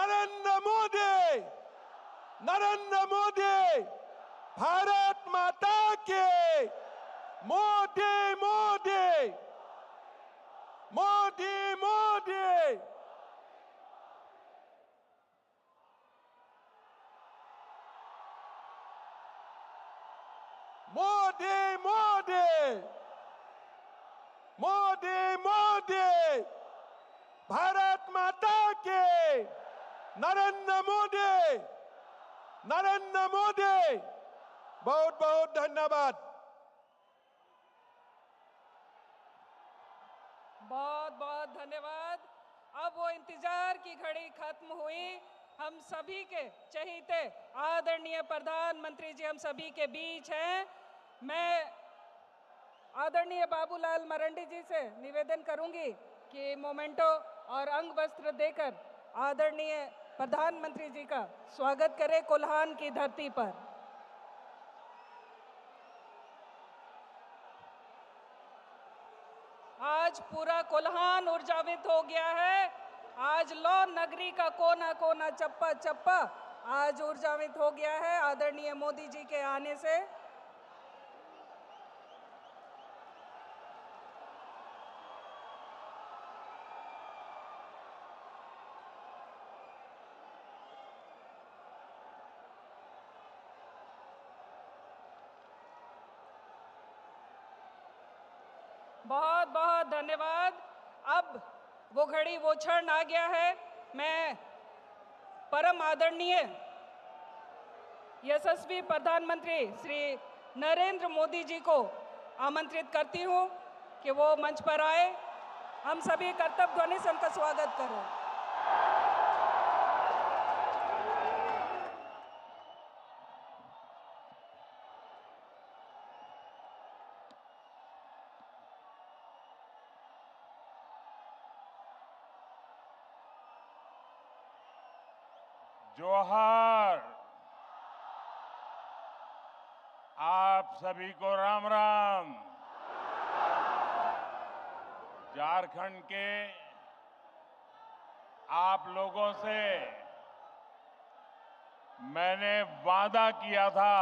नरेंद्र मोदी, नरेंद्र मोदी, भारत माता के, मोदी मोदी, मोदी मोदी। मोदी मोदी, मोदी मोदी, भारत माता के, नरेंद्र मोदी, नरेंद्र मोदी। बहुत बहुत धन्यवाद। बहुत बहुत धन्यवाद। अब वो इंतजार की घड़ी खत्म हुई। हम सभी के चहीते आदरणीय प्रधानमंत्री जी हम सभी के बीच हैं। मैं आदरणीय बाबूलाल मरांडी जी से निवेदन करूंगी कि मोमेंटो और अंग वस्त्र देकर आदरणीय प्रधानमंत्री जी का स्वागत करें कोल्हान की धरती पर। आज पूरा कोल्हान ऊर्जावित हो गया है। आज लौ नगरी का कोना कोना चप्पा चप्पा आज ऊर्जावित हो गया है आदरणीय मोदी जी के आने से। बहुत बहुत धन्यवाद। अब वो घड़ी वो क्षण आ गया है। मैं परम आदरणीय यशस्वी प्रधानमंत्री श्री नरेंद्र मोदी जी को आमंत्रित करती हूं कि वो मंच पर आए। हम सभी कर्तव्य ध्वनि से उनका स्वागत करें। जोहार। आप सभी को राम राम। झारखंड के आप लोगों से मैंने वादा किया था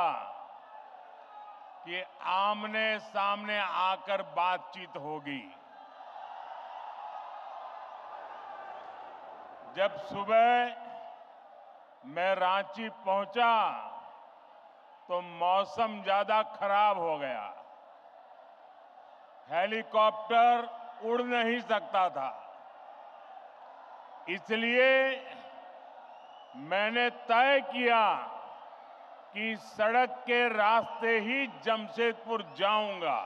कि आमने सामने आकर बातचीत होगी। जब सुबह मैं रांची पहुंचा तो मौसम ज्यादा खराब हो गया। हेलीकॉप्टर उड़ नहीं सकता था। इसलिए मैंने तय किया कि सड़क के रास्ते ही जमशेदपुर जाऊंगा।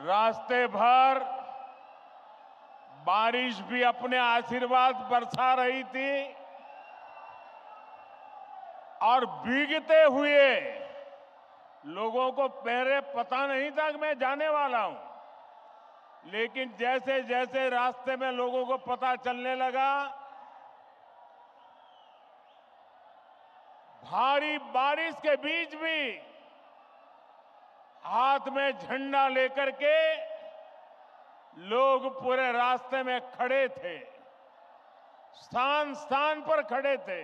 रास्ते भर बारिश भी अपने आशीर्वाद बरसा रही थी और भीगते हुए लोगों को पहले पता नहीं था कि मैं जाने वाला हूं। लेकिन जैसे जैसे रास्ते में लोगों को पता चलने लगा, भारी बारिश के बीच भी हाथ में झंडा लेकर के लोग पूरे रास्ते में खड़े थे, स्थान स्थान पर खड़े थे।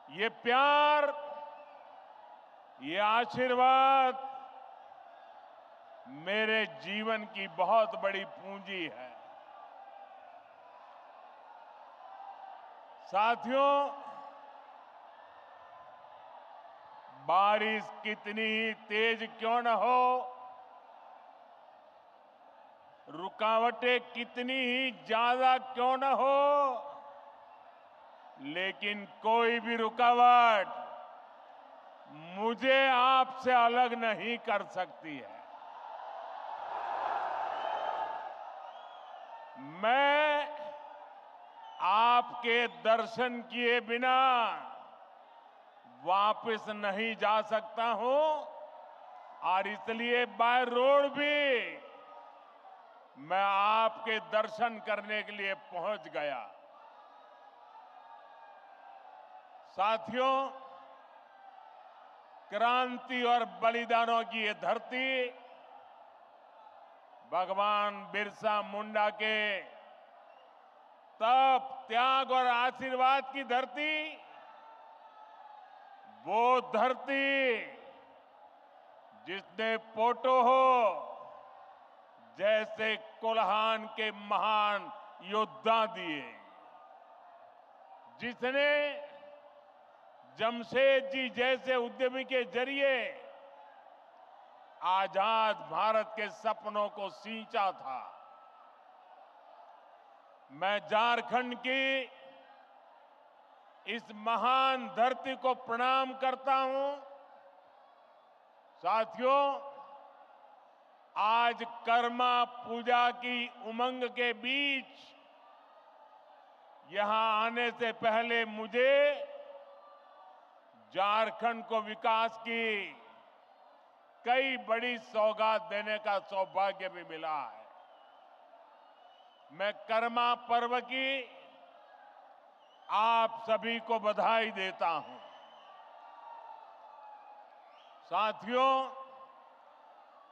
ये प्यार, ये आशीर्वाद मेरे जीवन की बहुत बड़ी पूंजी है। साथियों, बारिश कितनी ही तेज क्यों न हो, रुकावटें कितनी ही ज्यादा क्यों न हो, लेकिन कोई भी रुकावट मुझे आपसे अलग नहीं कर सकती है। मैं आपके दर्शन किए बिना वापस नहीं जा सकता हूं और इसलिए बाय रोड भी मैं आपके दर्शन करने के लिए पहुंच गया। साथियों, क्रांति और बलिदानों की ये धरती भगवान बिरसा मुंडा के तप, त्याग और आशीर्वाद की धरती, वो धरती जिसने पोटो हो जैसे कोल्हान के महान योद्धा दिए, जिसने जमशेदजी जैसे उद्यमी के जरिए आजाद भारत के सपनों को सींचा था। मैं झारखंड की इस महान धरती को प्रणाम करता हूं। साथियों, आज कर्मा पूजा की उमंग के बीच यहां आने से पहले मुझे झारखंड को विकास की कई बड़ी सौगात देने का सौभाग्य भी मिला है। मैं कर्मा पर्व की आप सभी को बधाई देता हूं। साथियों,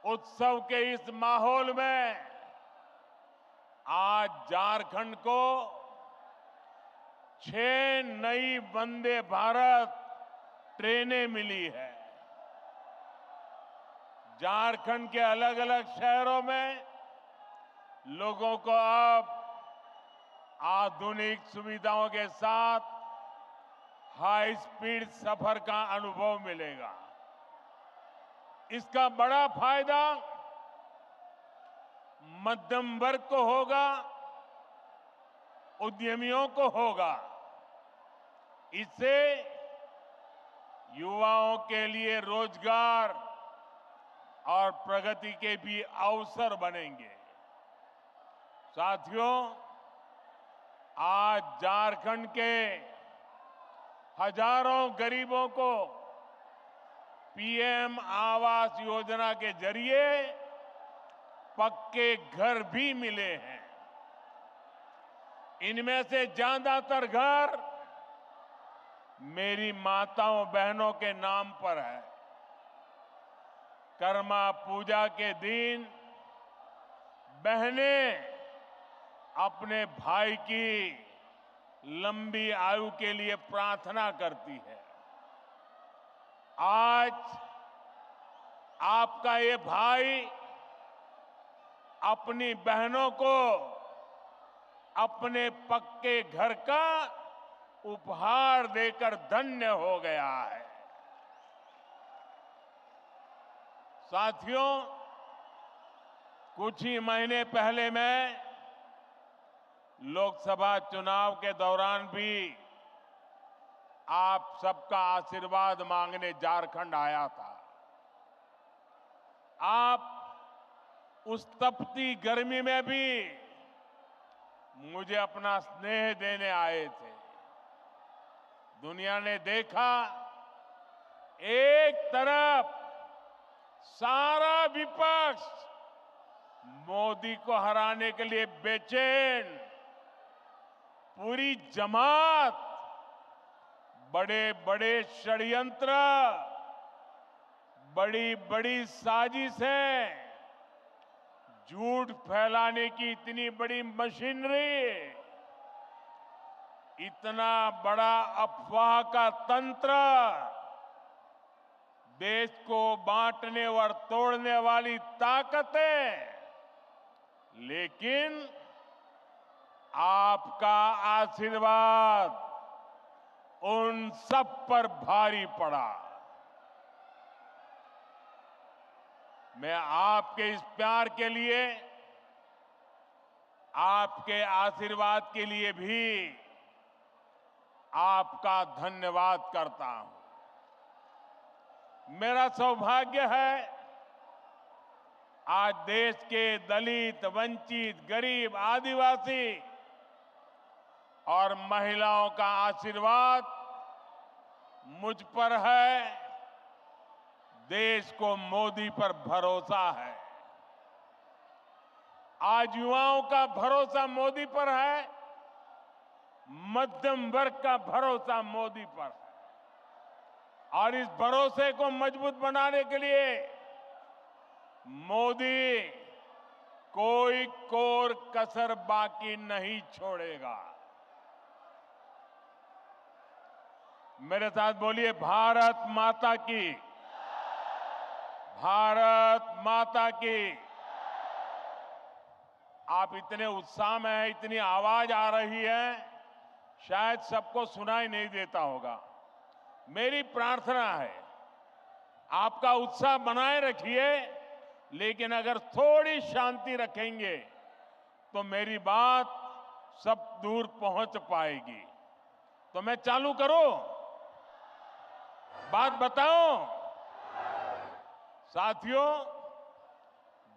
उत्सव के इस माहौल में आज झारखंड को 6 नई वंदे भारत ट्रेनें मिली है। झारखंड के अलग अलग शहरों में लोगों को अब आधुनिक सुविधाओं के साथ हाई स्पीड सफर का अनुभव मिलेगा। इसका बड़ा फायदा मध्यम वर्ग को होगा, उद्यमियों को होगा। इससे युवाओं के लिए रोजगार और प्रगति के भी अवसर बनेंगे। साथियों, आज झारखंड के हजारों गरीबों को पीएम आवास योजना के जरिए पक्के घर भी मिले हैं। इनमें से ज्यादातर घर मेरी माताओं बहनों के नाम पर है। कर्मा पूजा के दिन बहनें अपने भाई की लंबी आयु के लिए प्रार्थना करती है। आज आपका ये भाई अपनी बहनों को अपने पक्के घर का उपहार देकर धन्य हो गया है। साथियों, कुछ ही महीने पहले मैं लोकसभा चुनाव के दौरान भी आप सबका आशीर्वाद मांगने झारखंड आया था। आप उस तपती गर्मी में भी मुझे अपना स्नेह देने आए थे। दुनिया ने देखा, एक तरफ सारा विपक्ष मोदी को हराने के लिए बेचैन, पूरी जमात बड़े बड़े षड्यंत्र, बड़ी बड़ी साजिशें, झूठ फैलाने की इतनी बड़ी मशीनरी, इतना बड़ा अफवाह का तंत्र, देश को बांटने और तोड़ने वाली ताकतें, लेकिन आपका आशीर्वाद उन सब पर भारी पड़ा। मैं आपके इस प्यार के लिए, आपके आशीर्वाद के लिए भी आपका धन्यवाद करता हूं। मेरा सौभाग्य है आज देश के दलित, वंचित, गरीब, आदिवासी और महिलाओं का आशीर्वाद मुझ पर है। देश को मोदी पर भरोसा है। आज युवाओं का भरोसा मोदी पर है, मध्यम वर्ग का भरोसा मोदी पर है। और इस भरोसे को मजबूत बनाने के लिए मोदी कोई कोर कसर बाकी नहीं छोड़ेगा। मेरे साथ बोलिए, भारत माता की, भारत माता की। आप इतने उत्साह में हैं, इतनी आवाज आ रही है, शायद सबको सुनाई नहीं देता होगा। मेरी प्रार्थना है, आपका उत्साह बनाए रखिए, लेकिन अगर थोड़ी शांति रखेंगे तो मेरी बात सब दूर पहुंच पाएगी। तो मैं चालू करूं? बात बताऊं? साथियों,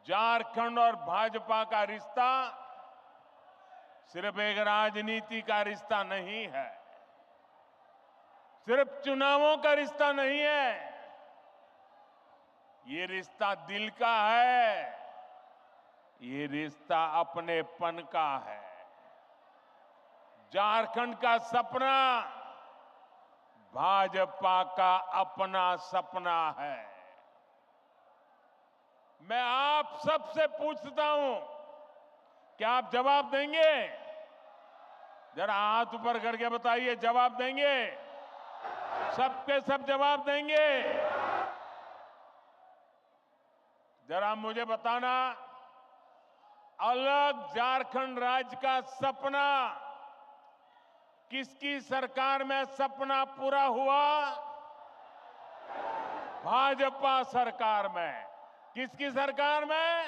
झारखंड और भाजपा का रिश्ता सिर्फ एक राजनीति का रिश्ता नहीं है, सिर्फ चुनावों का रिश्ता नहीं है। ये रिश्ता दिल का है, ये रिश्ता अपनेपन का है। झारखंड का सपना भाजपा का अपना सपना है। मैं आप सबसे पूछता हूं, क्या आप जवाब देंगे? जरा हाथ ऊपर करके बताइए, जवाब देंगे? सबके सब जवाब देंगे? जरा मुझे बताना, अलग झारखंड राज्य का सपना किसकी सरकार में सपना पूरा हुआ? भाजपा सरकार में। किसकी सरकार में?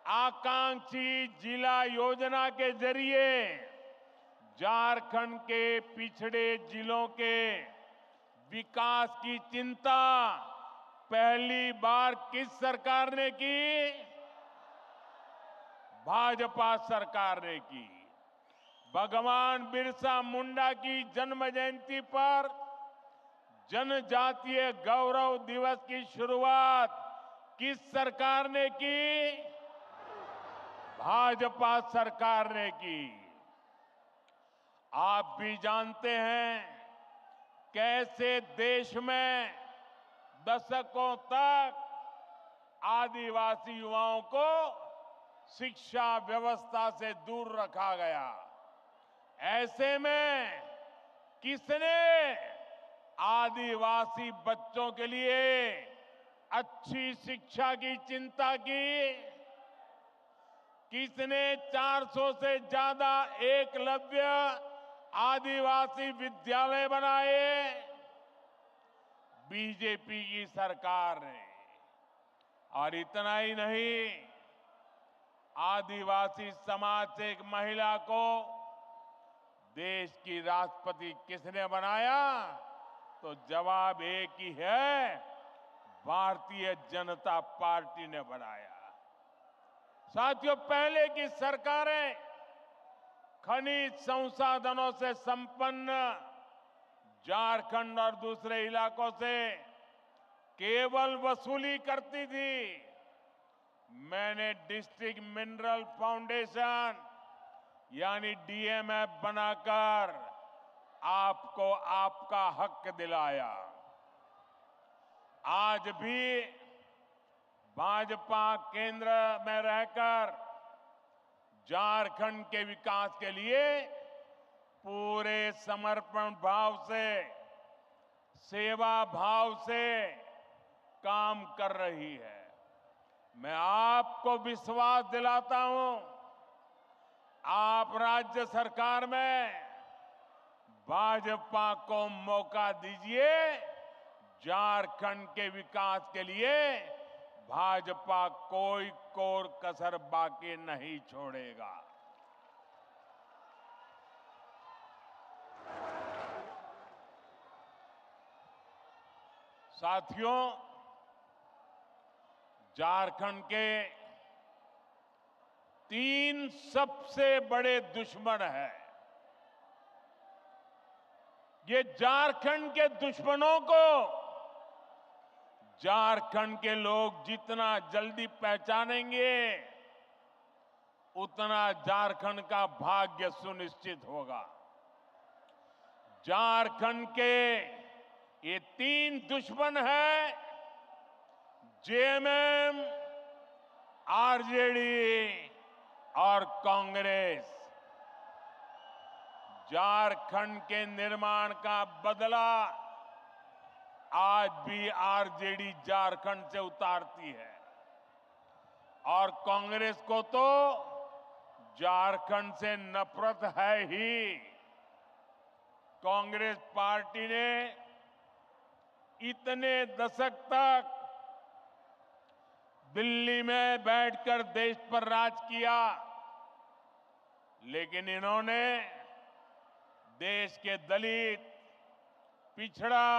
आकांक्षी जिला योजना के जरिए झारखंड के पिछड़े जिलों के विकास की चिंता पहली बार किस सरकार ने की? भाजपा सरकार ने की। भगवान बिरसा मुंडा की जन्म जयंती पर जनजातीय गौरव दिवस की शुरुआत किस सरकार ने की? भाजपा सरकार ने की। आप भी जानते हैं कैसे देश में दशकों तक आदिवासी युवाओं को शिक्षा व्यवस्था से दूर रखा गया। ऐसे में किसने आदिवासी बच्चों के लिए अच्छी शिक्षा की चिंता की? किसने 400 से ज्यादा एकलव्य आदिवासी विद्यालय बनाए? बीजेपी की सरकार ने। और इतना ही नहीं, आदिवासी समाज से एक महिला को देश की राष्ट्रपति किसने बनाया? तो जवाब एक ही है, भारतीय जनता पार्टी ने बनाया। साथियों, पहले की सरकारें खनिज संसाधनों से संपन्न झारखंड और दूसरे इलाकों से केवल वसूली करती थी। मैंने डिस्ट्रिक्ट मिनरल फाउंडेशन यानी डीएमएफ बनाकर आपको आपका हक दिलाया। आज भी भाजपा केंद्र में रहकर झारखंड के विकास के लिए पूरे समर्पण भाव से, सेवा भाव से काम कर रही है। मैं आपको विश्वास दिलाता हूं, आप राज्य सरकार में भाजपा को मौका दीजिए। झारखंड के विकास के लिए भाजपा कोई कोर कसर बाकी नहीं छोड़ेगा। साथियों, झारखंड के 3 सबसे बड़े दुश्मन हैं। ये झारखंड के दुश्मनों को झारखंड के लोग जितना जल्दी पहचानेंगे, उतना झारखंड का भाग्य सुनिश्चित होगा। झारखंड के ये 3 दुश्मन हैं, जेएमएम, आरजेडी और कांग्रेस झारखंड के निर्माण का बदला आज भी आरजेडी झारखंड से उतारती है और कांग्रेस को तो झारखंड से नफरत है ही। कांग्रेस पार्टी ने इतने दशक तक दिल्ली में बैठकर देश पर राज किया, लेकिन इन्होंने देश के दलित, पिछड़ा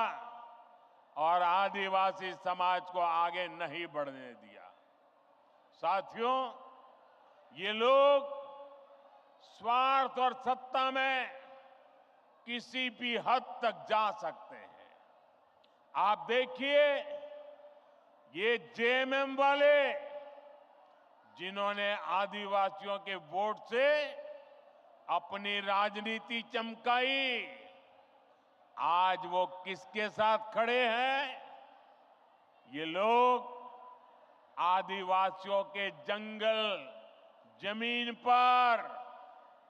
और आदिवासी समाज को आगे नहीं बढ़ने दिया। साथियों, ये लोग स्वार्थ और सत्ता में किसी भी हद तक जा सकते हैं। आप देखिए, ये जेएमएम वाले जिन्होंने आदिवासियों के वोट से अपनी राजनीति चमकाई, आज वो किसके साथ खड़े हैं? ये लोग आदिवासियों के जंगल, जमीन पर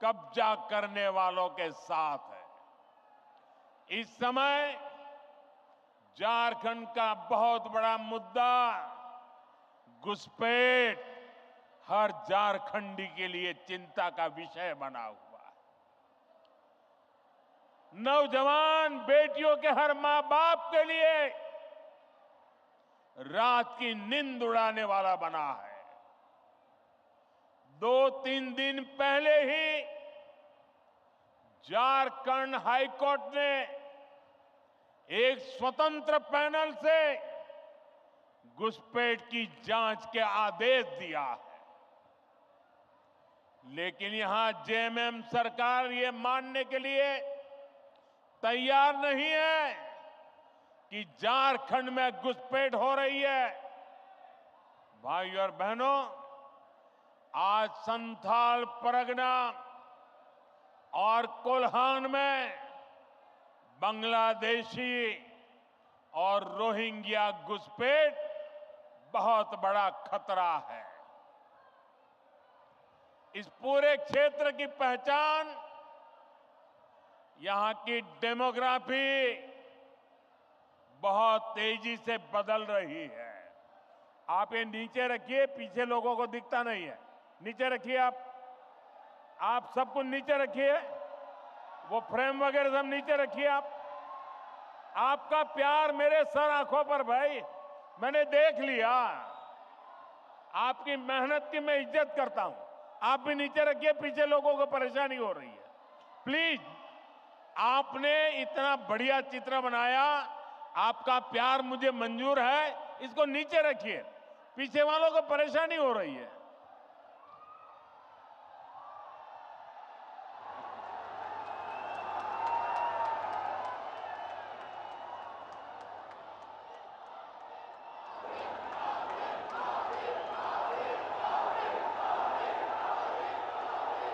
कब्जा करने वालों के साथ है। इस समय झारखंड का बहुत बड़ा मुद्दा घुसपैठ हर झारखंडी के लिए चिंता का विषय बना हुआ है। नौजवान बेटियों के हर मां बाप के लिए रात की नींद उड़ाने वाला बना है। 2-3 दिन पहले ही झारखंड हाईकोर्ट ने एक स्वतंत्र पैनल से घुसपैठ की जांच के आदेश दिया है, लेकिन यहां जेएमएम सरकार ये मानने के लिए तैयार नहीं है कि झारखंड में घुसपैठ हो रही है। भाइयों और बहनों, आज संथाल परगना और कोल्हान में बांग्लादेशी और रोहिंग्या घुसपैठ बहुत बड़ा खतरा है। इस पूरे क्षेत्र की पहचान यहां की डेमोग्राफी बहुत तेजी से बदल रही है। आप ये नीचे रखिए, पीछे लोगों को दिखता नहीं है। नीचे रखिए, आप सब कुछ नीचे रखिए, वो फ्रेम वगैरह सब नीचे रखिए। आपका प्यार मेरे सर आंखों पर भाई, मैंने देख लिया। आपकी मेहनत की मैं इज्जत करता हूं। आप भी नीचे रखिए, पीछे लोगों को परेशानी हो रही है। प्लीज, आपने इतना बढ़िया चित्र बनाया, आपका प्यार मुझे मंजूर है, इसको नीचे रखिए, पीछे वालों को परेशानी हो रही है।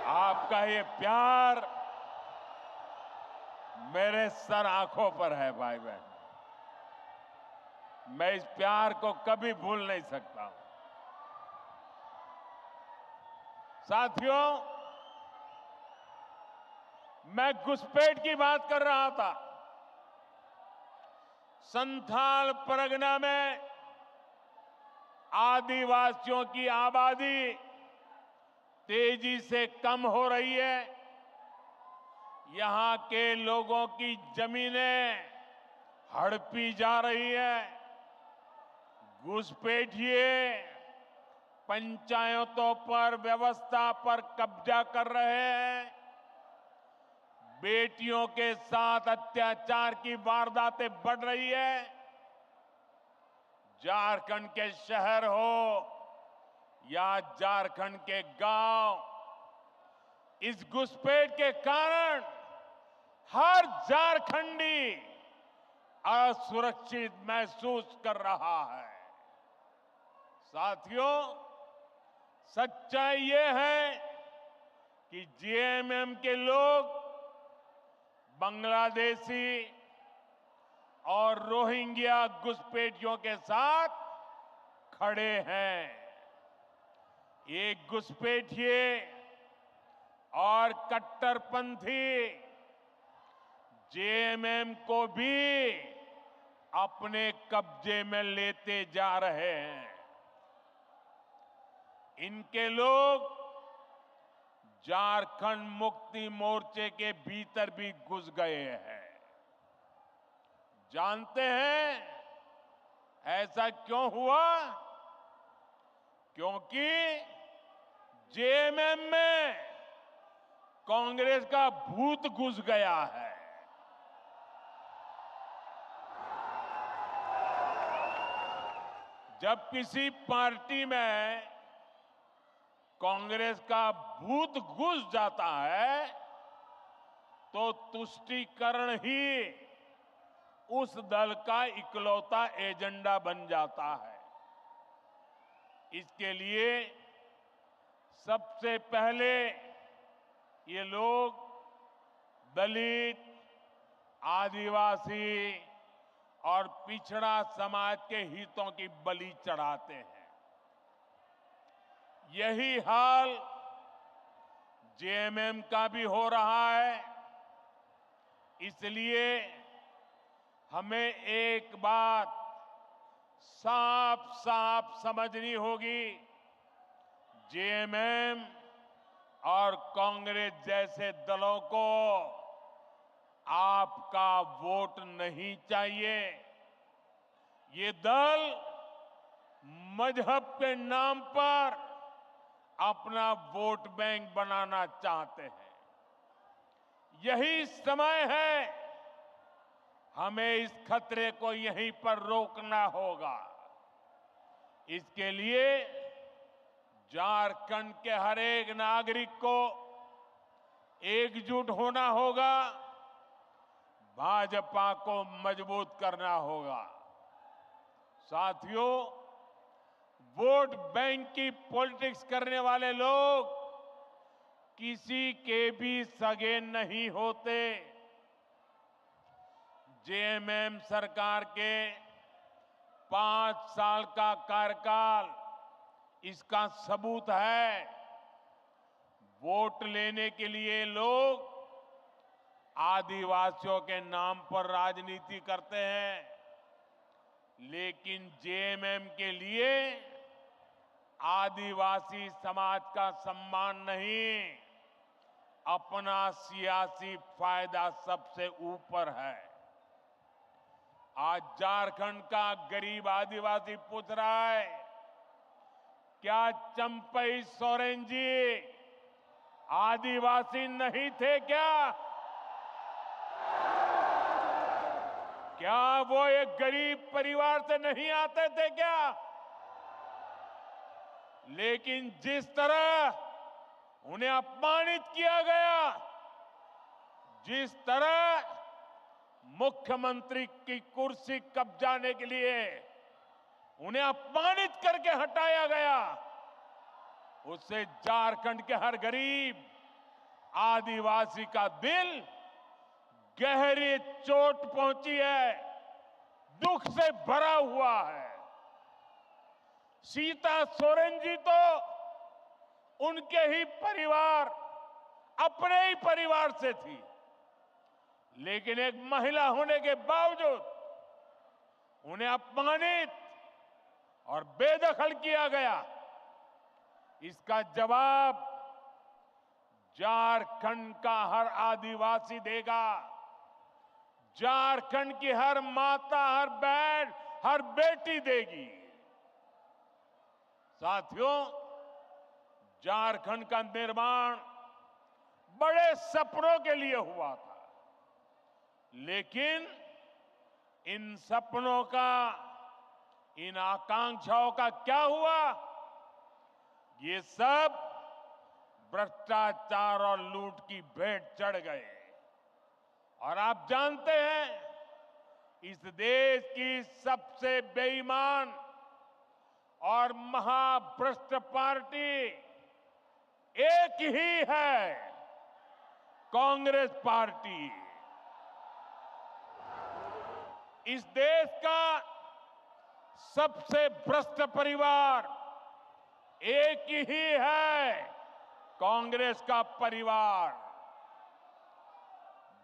आपका ये प्यार मेरे सर आंखों पर है भाई बहन। मैं इस प्यार को कभी भूल नहीं सकता हूं। साथियों, मैं घुसपैठ की बात कर रहा था। संथाल परगना में आदिवासियों की आबादी तेजी से कम हो रही है। यहां के लोगों की जमीनें हड़पी जा रही है। घुसपैठिए पंचायतों पर, व्यवस्था पर कब्जा कर रहे हैं। बेटियों के साथ अत्याचार की वारदातें बढ़ रही है। झारखंड के शहर हो या झारखंड के गांव, इस घुसपैठ के कारण हर झारखंडी असुरक्षित महसूस कर रहा है। साथियों, सच्चाई ये है कि जेएमएम के लोग बांग्लादेशी और रोहिंग्या घुसपैठियों के साथ खड़े हैं। ये घुसपैठिए और कट्टरपंथी जेएमएम को भी अपने कब्जे में लेते जा रहे हैं। इनके लोग झारखंड मुक्ति मोर्चे के भीतर भी घुस गए हैं। जानते हैं ऐसा क्यों हुआ? क्योंकि जेएमएम में कांग्रेस का भूत घुस गया है। जब किसी पार्टी में कांग्रेस का भूत घुस जाता है तो तुष्टीकरण ही उस दल का इकलौता एजेंडा बन जाता है। इसके लिए सबसे पहले ये लोग दलित, आदिवासी और पिछड़ा समाज के हितों की बलि चढ़ाते हैं। यही हाल जेएमएम का भी हो रहा है। इसलिए हमें एक बात साफ साफ समझनी होगी, जेएमएम और कांग्रेस जैसे दलों को आपका वोट नहीं चाहिए। ये दल मजहब के नाम पर अपना वोट बैंक बनाना चाहते हैं। यही समय है, हमें इस खतरे को यहीं पर रोकना होगा। इसके लिए झारखंड के हर एक नागरिक को एकजुट होना होगा, भाजपा को मजबूत करना होगा। साथियों, वोट बैंक की पॉलिटिक्स करने वाले लोग किसी के भी सगे नहीं होते। जेएमएम सरकार के 5 साल का कार्यकाल इसका सबूत है। वोट लेने के लिए लोग आदिवासियों के नाम पर राजनीति करते हैं, लेकिन जेएमएम के लिए आदिवासी समाज का सम्मान नहीं, अपना सियासी फायदा सबसे ऊपर है। आज झारखंड का गरीब आदिवासी पूछ रहा है, क्या चंपई सोरेन जी आदिवासी नहीं थे क्या? क्या वो एक गरीब परिवार से नहीं आते थे क्या? लेकिन जिस तरह उन्हें अपमानित किया गया, जिस तरह मुख्यमंत्री की कुर्सी कब्जाने के लिए उन्हें अपमानित करके हटाया गया, उससे झारखंड के हर गरीब आदिवासी का दिल गहरी चोट पहुंची है, दुख से भरा हुआ है। सीता सोरेन जी तो उनके ही परिवार, अपने ही परिवार से थी, लेकिन एक महिला होने के बावजूद उन्हें अपमानित और बेदखल किया गया। इसका जवाब झारखंड का हर आदिवासी देगा। झारखंड की हर माता, हर बहन, हर बेटी देगी। साथियों, झारखंड का निर्माण बड़े सपनों के लिए हुआ था, लेकिन इन सपनों का, इन आकांक्षाओं का क्या हुआ? ये सब भ्रष्टाचार और लूट की भेंट चढ़ गए। और आप जानते हैं, इस देश की सबसे बेईमान और महाभ्रष्ट पार्टी एक ही है, कांग्रेस पार्टी। इस देश का सबसे भ्रष्ट परिवार एक ही है, कांग्रेस का परिवार।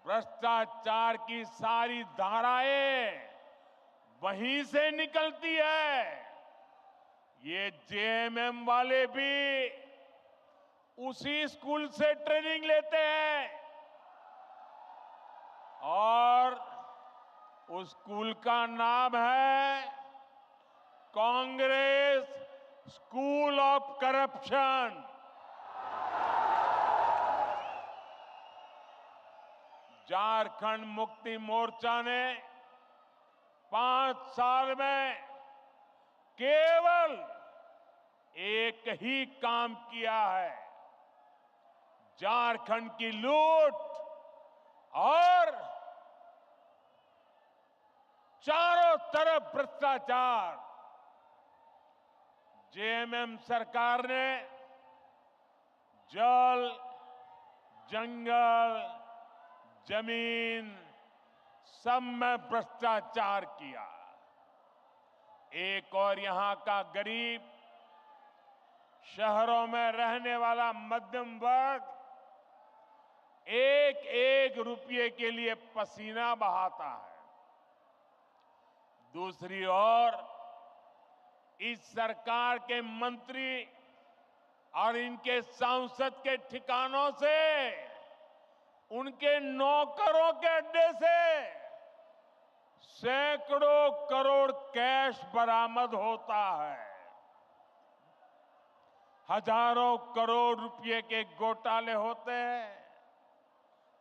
भ्रष्टाचार की सारी धाराएं वहीं से निकलती है। ये जेएमएम वाले भी उसी स्कूल से ट्रेनिंग लेते हैं और उस स्कूल का नाम है Congress school of corruption. Jharkhand Mukti Morcha ने 5 साल में केवल एक ही काम किया है, झारखंड की लूट और चारों तरफ भ्रष्टाचार। जेएमएम सरकार ने जल, जंगल, जमीन सब में भ्रष्टाचार किया। एक और यहां का गरीब, शहरों में रहने वाला मध्यम वर्ग एक एक रुपये के लिए पसीना बहाता है। दूसरी ओर इस सरकार के मंत्री और इनके सांसद के ठिकानों से, उनके नौकरों के अड्डे से सैकड़ों करोड़ कैश बरामद होता है। हजारों करोड़ रुपए के घोटाले होते हैं।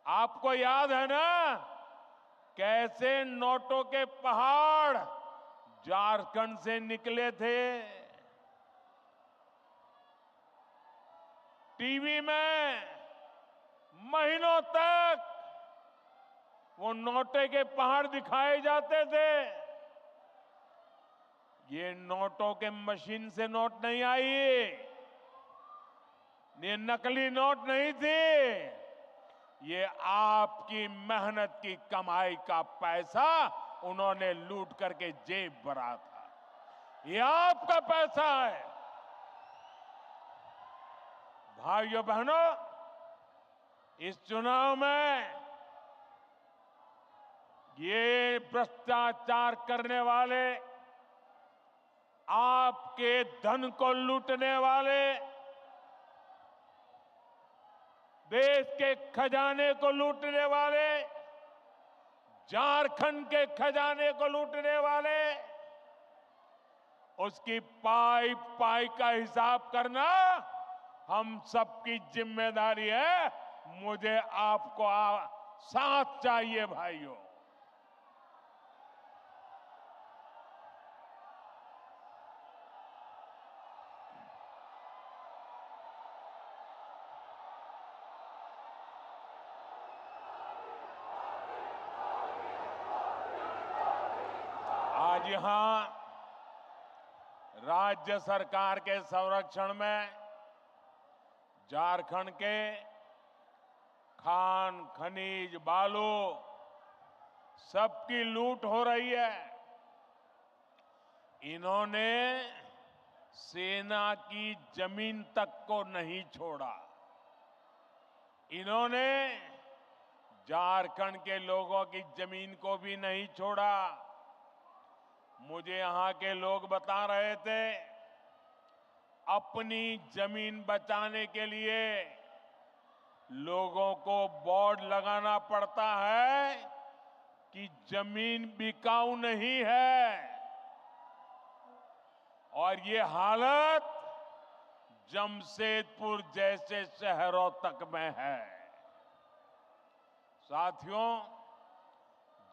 आपको याद है ना, कैसे नोटों के पहाड़ झारखंड से निकले थे। टीवी में महीनों तक वो नोटे के पहाड़ दिखाए जाते थे। ये नोटों के मशीन से नोट नहीं आई, ये नकली नोट नहीं थी, ये आपकी मेहनत की कमाई का पैसा उन्होंने लूट करके जेब भरा था। ये आपका पैसा है। भाइयों बहनों, इस चुनाव में ये भ्रष्टाचार करने वाले, आपके धन को लूटने वाले, देश के खजाने को लूटने वाले, झारखंड के खजाने को लूटने वाले, उसकी पाई पाई का हिसाब करना हम सबकी जिम्मेदारी है। मुझे आपको साथ चाहिए भाइयों। आज यहां राज्य सरकार के संरक्षण में झारखंड के खान, खनिज, बालू सबकी लूट हो रही है। इन्होंने सेना की जमीन तक को नहीं छोड़ा। इन्होंने झारखंड के लोगों की जमीन को भी नहीं छोड़ा। मुझे यहां के लोग बता रहे थे, अपनी जमीन बचाने के लिए लोगों को बोर्ड लगाना पड़ता है कि जमीन बिकाऊ नहीं है। और ये हालत जमशेदपुर जैसे शहरों तक में है। साथियों,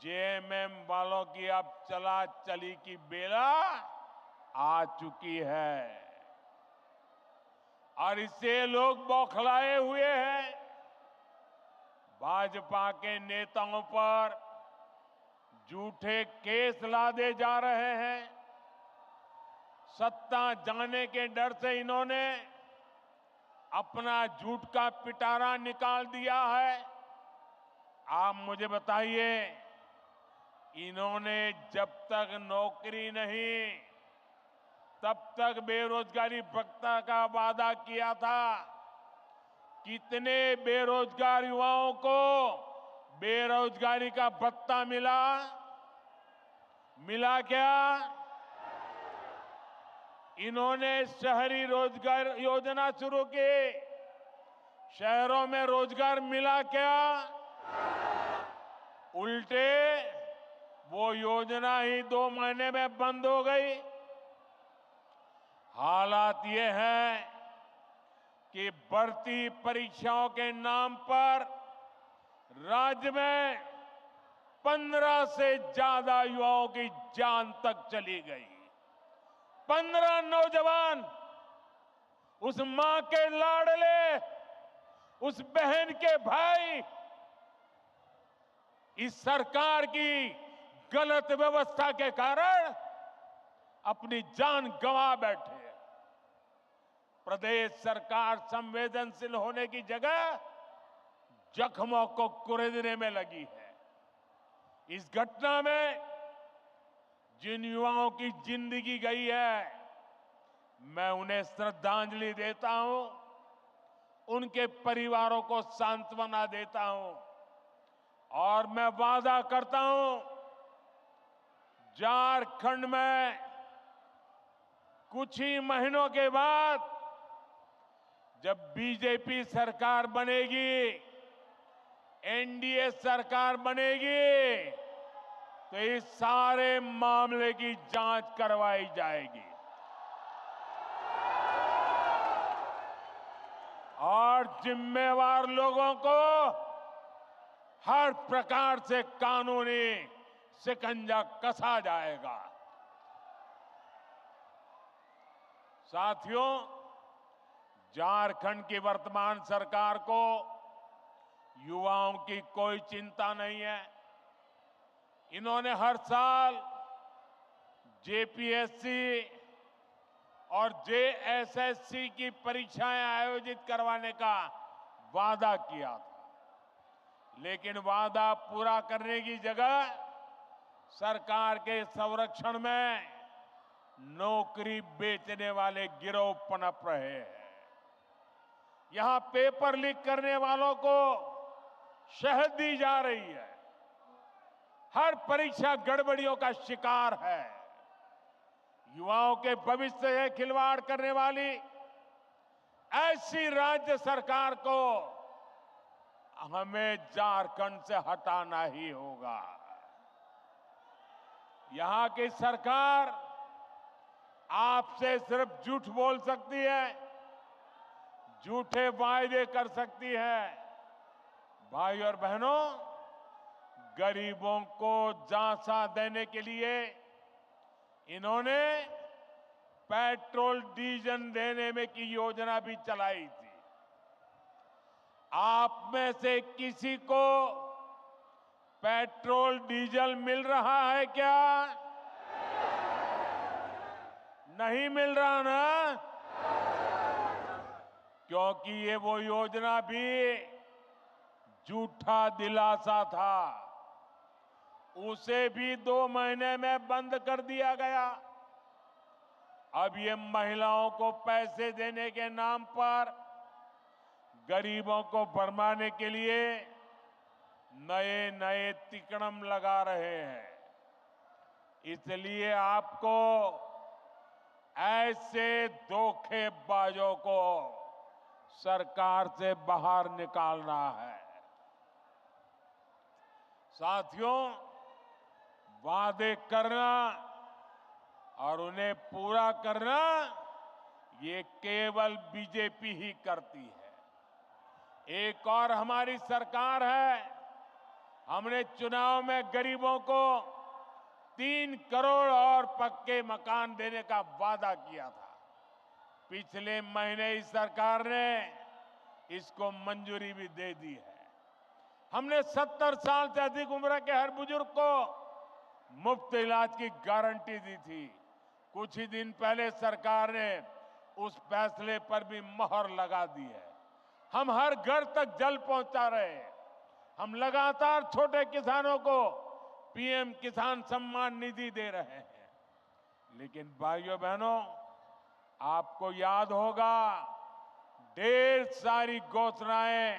जेएमएम वालों की अब चला चली की बेला आ चुकी है और इससे लोग बौखलाए हुए हैं। भाजपा के नेताओं पर झूठे केस लादे जा रहे हैं। सत्ता जाने के डर से इन्होंने अपना झूठ का पिटारा निकाल दिया है। आप मुझे बताइए, इन्होंने जब तक नौकरी नहीं, तब तक बेरोजगारी भत्ता का वादा किया था। कितने बेरोजगार युवाओं को बेरोजगारी का भत्ता मिला? मिला क्या? इन्होंने शहरी रोजगार योजना शुरू की। शहरों में रोजगार मिला क्या? उल्टे वो योजना ही 2 महीने में बंद हो गई। हालात ये है कि भर्ती परीक्षाओं के नाम पर राज्य में 15 से ज्यादा युवाओं की जान तक चली गई। 15 नौजवान, उस मां के लाडले, उस बहन के भाई, इस सरकार की गलत व्यवस्था के कारण अपनी जान गंवा बैठे। प्रदेश सरकार संवेदनशील होने की जगह जख्मों को कुरेदने में लगी है। इस घटना में जिन युवाओं की जिंदगी गई है, मैं उन्हें श्रद्धांजलि देता हूं, उनके परिवारों को सांत्वना देता हूं और मैं वादा करता हूं, झारखंड में कुछ ही महीनों के बाद जब बीजेपी सरकार बनेगी, एनडीए सरकार बनेगी, तो इस सारे मामले की जांच करवाई जाएगी और जिम्मेवार लोगों को हर प्रकार से कानूनी शिकंजा कसा जाएगा। साथियों, झारखंड की वर्तमान सरकार को युवाओं की कोई चिंता नहीं है। इन्होंने हर साल जेपीएससी और जेएसएससी की परीक्षाएं आयोजित करवाने का वादा किया था, लेकिन वादा पूरा करने की जगह सरकार के संरक्षण में नौकरी बेचने वाले गिरोह पनप रहे हैं। यहां पेपर लीक करने वालों को शहद दी जा रही है। हर परीक्षा गड़बड़ियों का शिकार है। युवाओं के भविष्य से खिलवाड़ करने वाली ऐसी राज्य सरकार को हमें झारखंड से हटाना ही होगा। यहां की सरकार आपसे सिर्फ झूठ बोल सकती है, झूठे वायदे कर सकती है। भाई और बहनों, गरीबों को झांसा देने के लिए इन्होंने पेट्रोल डीजल देने में की योजना भी चलाई थी। आप में से किसी को पेट्रोल डीजल मिल रहा है क्या? नहीं मिल रहा ना? क्योंकि ये वो योजना भी झूठा दिलासा था। उसे भी 2 महीने में बंद कर दिया गया। अब ये महिलाओं को पैसे देने के नाम पर गरीबों को भरमाने के लिए नए नए तिकड़म लगा रहे हैं। इसलिए आपको ऐसे धोखेबाजों को सरकार से बाहर निकालना है। साथियों, वादे करना और उन्हें पूरा करना ये केवल बीजेपी ही करती है। एक और हमारी सरकार है। हमने चुनाव में गरीबों को 3 करोड़ और पक्के मकान देने का वादा किया था। पिछले महीने इस सरकार ने इसको मंजूरी भी दे दी है। हमने 70 साल से अधिक उम्र के हर बुजुर्ग को मुफ्त इलाज की गारंटी दी थी। कुछ ही दिन पहले सरकार ने उस फैसले पर भी मोहर लगा दी है। हम हर घर तक जल पहुंचा रहे हैं। हम लगातार छोटे किसानों को पीएम किसान सम्मान निधि दे रहे हैं। लेकिन भाइयों बहनों, आपको याद होगा, ढेर सारी घोषणाएं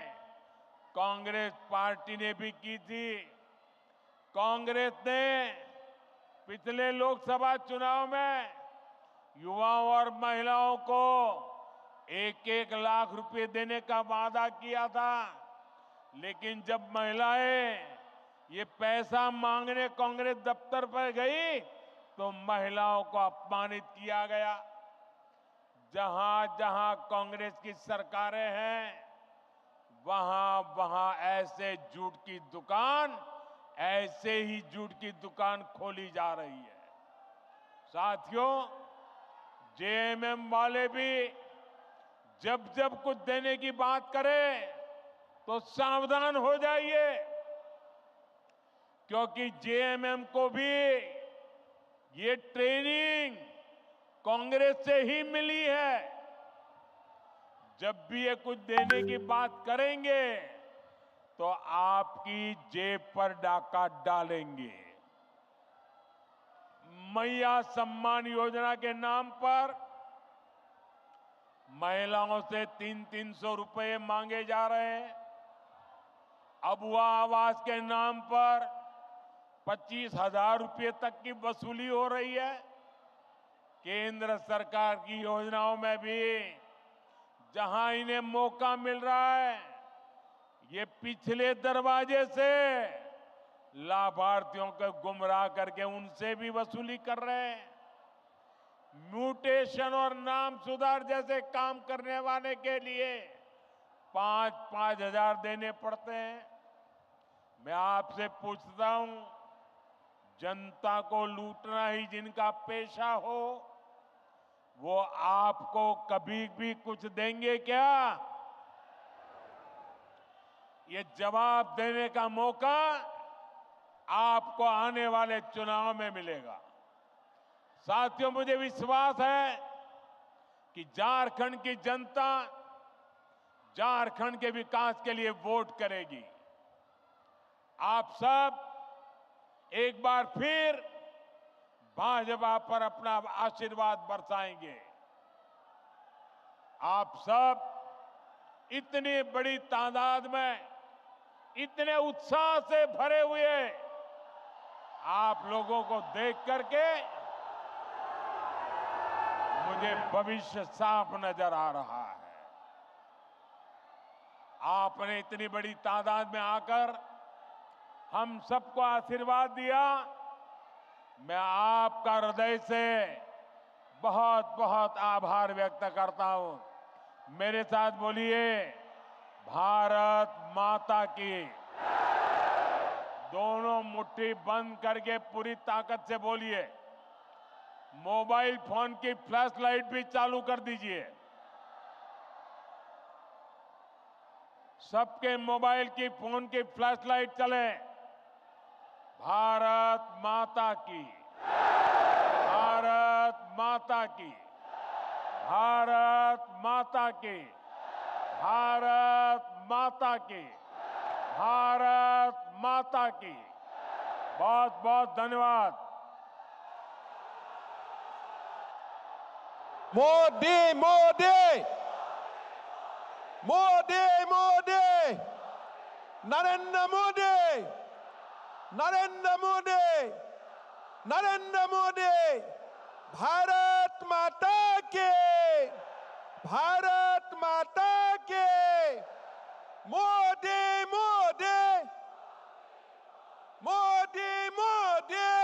कांग्रेस पार्टी ने भी की थी। कांग्रेस ने पिछले लोकसभा चुनाव में युवाओं और महिलाओं को 1-1 लाख रुपए देने का वादा किया था, लेकिन जब महिलाएं ये पैसा मांगने कांग्रेस दफ्तर पर गई तो महिलाओं को अपमानित किया गया। जहां जहां कांग्रेस की सरकारें हैं, वहां वहां ऐसे झूठ की दुकान, ऐसे ही झूठ की दुकान खोली जा रही है। साथियों, जेएमएम वाले भी जब जब कुछ देने की बात करें तो सावधान हो जाइए, क्योंकि जेएमएम को भी ये ट्रेनिंग कांग्रेस से ही मिली है। जब भी ये कुछ देने की बात करेंगे तो आपकी जेब पर डाका डालेंगे। मैया सम्मान योजना के नाम पर महिलाओं से 300-300 रुपए मांगे जा रहे हैं। अबुआ आवास के नाम पर 25,000 रुपए तक की वसूली हो रही है। केंद्र सरकार की योजनाओं में भी जहां इन्हें मौका मिल रहा है, ये पिछले दरवाजे से लाभार्थियों को गुमराह करके उनसे भी वसूली कर रहे हैं। म्यूटेशन और नाम सुधार जैसे काम करने वाले के लिए 5-5 हजार देने पड़ते हैं। मैं आपसे पूछता हूं, जनता को लूटना ही जिनका पेशा हो, वो आपको कभी भी कुछ देंगे क्या? ये जवाब देने का मौका आपको आने वाले चुनाव में मिलेगा। साथियों, मुझे विश्वास है कि झारखंड की जनता झारखंड के विकास के लिए वोट करेगी। आप सब एक बार फिर भाजपा पर अपना आशीर्वाद बरसाएंगे। आप सब इतनी बड़ी तादाद में, इतने उत्साह से भरे हुए आप लोगों को देख करके मुझे भविष्य साफ नजर आ रहा है। आपने इतनी बड़ी तादाद में आकर हम सबको आशीर्वाद दिया। मैं आपका हृदय से बहुत बहुत आभार व्यक्त करता हूं। मेरे साथ बोलिए, भारत माता की। दोनों मुट्ठी बंद करके पूरी ताकत से बोलिए। मोबाइल फोन की फ्लैश लाइट भी चालू कर दीजिए। सबके मोबाइल की, फोन की फ्लैश लाइट चले। भारत माता की, भारत माता की, भारत माता की, भारत माता की, भारत माता की। बहुत बहुत धन्यवाद। मोदी मोदी मोदी मोदी, नरेंद्र मोदी, नरेंद्र मोदी, नरेंद्र मोदी। भारत माता के, भारत माता के। मोदी